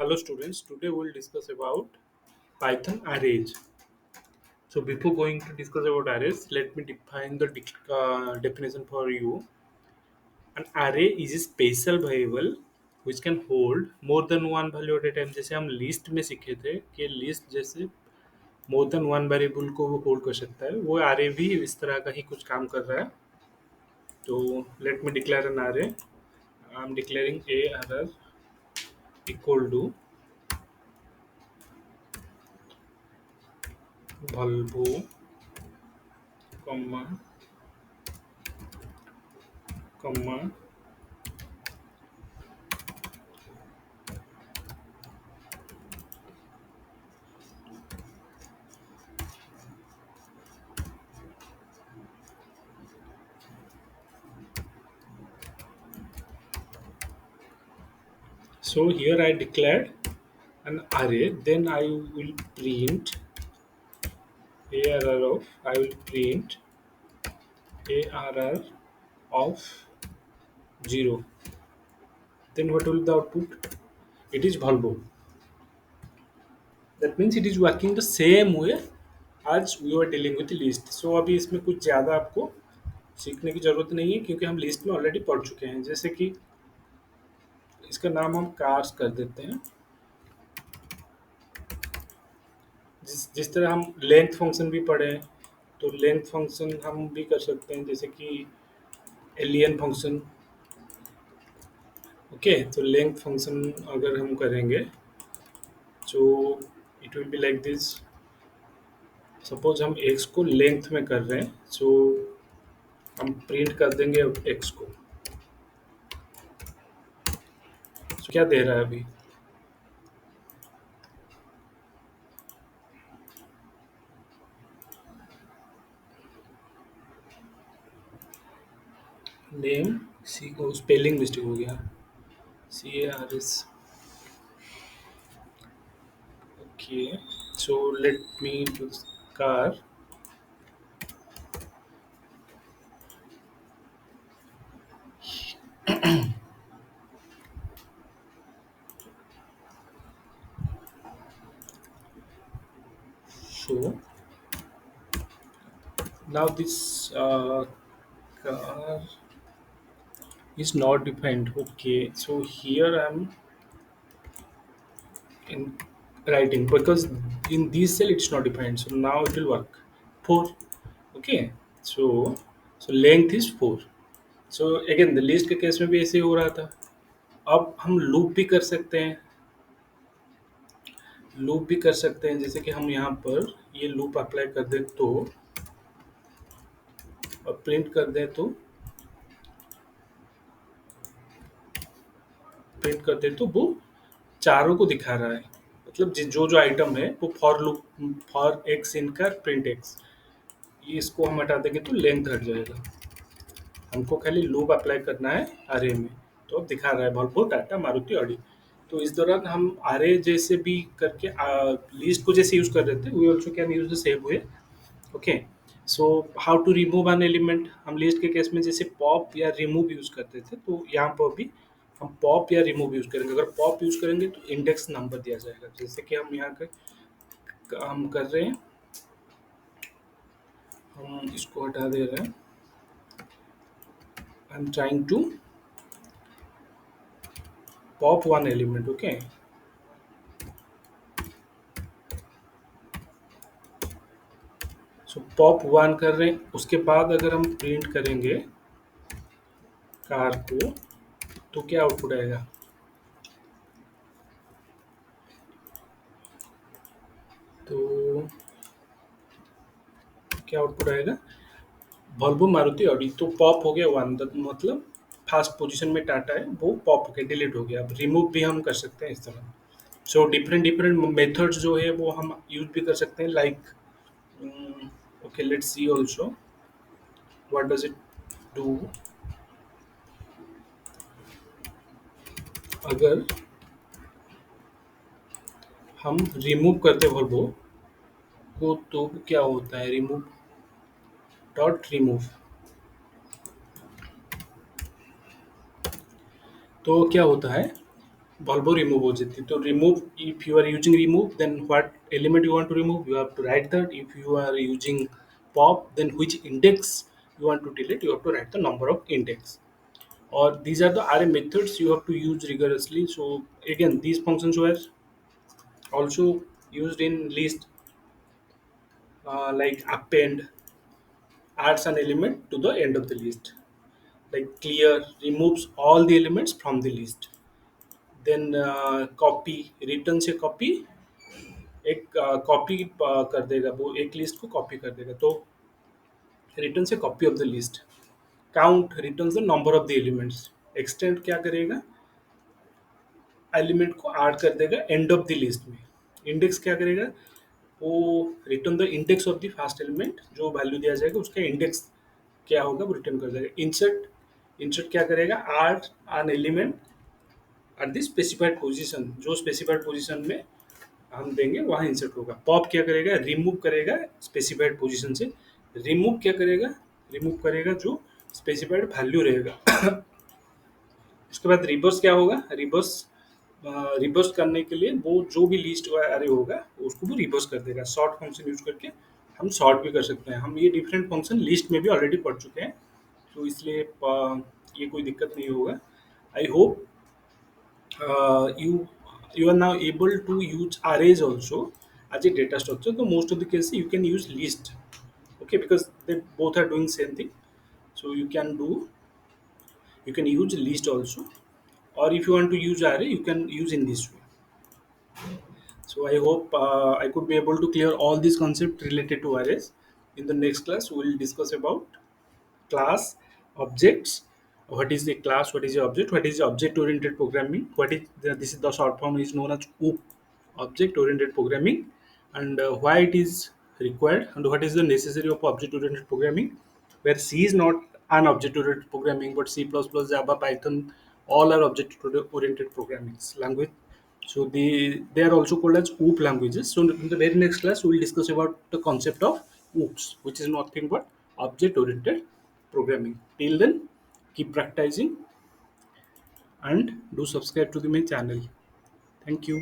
Hello students, today we'll discuss about Python arrays. So before going to discuss about arrays, let me define the definition for you. An array is a special variable which can hold more than one value at a time. जैसे हम list में सीखे थे कि list जैसे more than one variable को वो hold कर सकता है, वो array भी इस तरह का ही कुछ काम कर रहा है. तो let me declare an array. I am declaring a array equal to value, comma comma. So here I declared an array, then I will print arr of, I will print arr of 0. Then what will be the output? It is Volvo. That means it is working the same way as we were dealing with the list. So अभी इसमें कुछ ज़्यादा आपको सीखने की ज़रूरत नहीं है क्योंकि हम लिस्ट में ऑलरेडी पढ़ चुके हैं. जैसे कि इसका नाम हम कार्स कर देते हैं. जिस जिस तरह हम लेंथ फंक्शन भी पढ़े हैं, तो लेंथ फंक्शन हम भी कर सकते हैं, जैसे कि एलियन फंक्शन. ओके, तो लेंथ फंक्शन अगर हम करेंगे तो it will be like this. Suppose हम एक्स को लेंथ में कर रहे हैं, सो हम प्रिंट कर देंगे एक्स को. तो क्या दे रहा है अभी? नेम सी को स्पेलिंग मिस्टेक हो गया. CARS. Okay, so let me do car. So now this car is not defined. Okay, so here I'm in writing because in this cell it's not defined, so now it will work. 4. Okay, so length is 4. So again the list के case में भी ऐसे ही हो रहा था. अब हम loop भी कर सकते हैं. लूप भी कर सकते हैं, जैसे कि हम यहाँ पर ये लूप अप्लाई कर दें तो, और प्रिंट कर दें तो, वो चारों को दिखा रहा है. मतलब जो जो आइटम है वो फॉर लूप, फॉर एक्स इनका प्रिंट एक्स, ये इसको हम हटा देंगे तो लेंथ हट जाएगा. हमको खाली लूप अप्लाई करना है अरे में. तो अब दिखा रहा है वॉल्वो, टाटा, मारुति, ऑडी. तो इस दौरान हम अरे जैसे भी करके लिस्ट को जैसे यूज कर रहे थे, we also can use the same way. Okay, so how to remove an element. हम लिस्ट के केस में जैसे पॉप या रिमूव यूज करते थे, तो यहाँ पर भी हम पॉप या रिमूव यूज करेंगे. अगर पॉप यूज करेंगे तो इंडेक्स नंबर दिया जाएगा. जैसे कि हम यहाँ का हम कर रहे हैं, हम इसको हटा दे रहे हैं. I am trying to pop one element. Okay, so pop one कर रहे हैं. उसके बाद अगर हम प्रिंट करेंगे कार को, तो क्या आउटपुट आएगा? तो क्या आउटपुट आएगा? Volvo, Maruti, Audi. तो पॉप हो गया वन, मतलब फर्स्ट पोजीशन में टाटा है, वो पॉप हो गया, डिलीट हो गया. अब रिमूव भी हम कर सकते हैं इस तरह. सो डिफरेंट डिफरेंट मेथड्स जो है वो हम यूज भी कर सकते हैं. Like okay, let's see also what does it do. अगर हम रिमूव करते वॉल्वो को, तो क्या होता है? Remove dot remove. तो क्या होता है? Volvo remove हो जाती है। तो remove, if you are using remove, then what element you want to remove, you have to write that. If you are using pop, then which index you want to delete, you have to write the number of index. Or these are the array methods you have to use rigorously. So again, these functions were also used in list, like append, adds an element to the end of the list. Like clear removes all the elements from the list. Then copy, return से copy, एक copy कर देगा, वो एक list को copy कर देगा, तो रिटर्न से copy of the list. Count return the number of the elements. Extend क्या करेगा, एलिमेंट को ऐड कर देगा एंड ऑफ द लिस्ट में। इंडेक्स क्या करेगा, वो return the index of the first element, जो वैल्यू दिया जाएगा उसका इंडेक्स क्या होगा वो रिटर्न कर देगा। इंसर्ट, इंसर्ट क्या करेगा, add an element at the specified position, जो स्पेसिफाइड पोजीशन में हम देंगे वहाँ इंसर्ट होगा। पॉप क्या करेगा, रिमूव करेगा स्पेसिफाइड पोजीशन से। रिमूव क्या करेगा, रिमूव करेगा जो स्पेसिफाइड वैल्यू रहेगा। उसके बाद रिवर्स क्या होगा, रिवर्स, रिवर्स करने के लिए वो जो भी लिस्ट अरे होगा उसको वो रिवर्स कर देगा। सॉर्ट फंक्शन यूज करके हम सॉर्ट भी कर सकते हैं। हम ये डिफरेंट फंक्शन लिस्ट में भी ऑलरेडी पढ़ चुके हैं, तो इसलिए ये कोई दिक्कत नहीं होगा। I hope you are now able to use arrays also as a data structure. So most of the cases you can use list, okay, because they both are doing same thing. So you can use list also, or if you want to use array, you can use in this way. So I hope I could be able to clear all these concepts related to arrays. In the next class, we will discuss about class, objects. What is the class, what is the object, what is the object oriented programming, what is this is the short form is known as OOP, object oriented programming, and why it is required, and what is the necessary of object oriented programming, where C is not an object oriented programming, but C++, Java, Python, all are object oriented programming language. So they are also called as OOP languages. So in the very next class, we will discuss about the concept of OOPs, which is nothing but object oriented programming. Till then, keep practicing and do subscribe to the my channel. Thank you.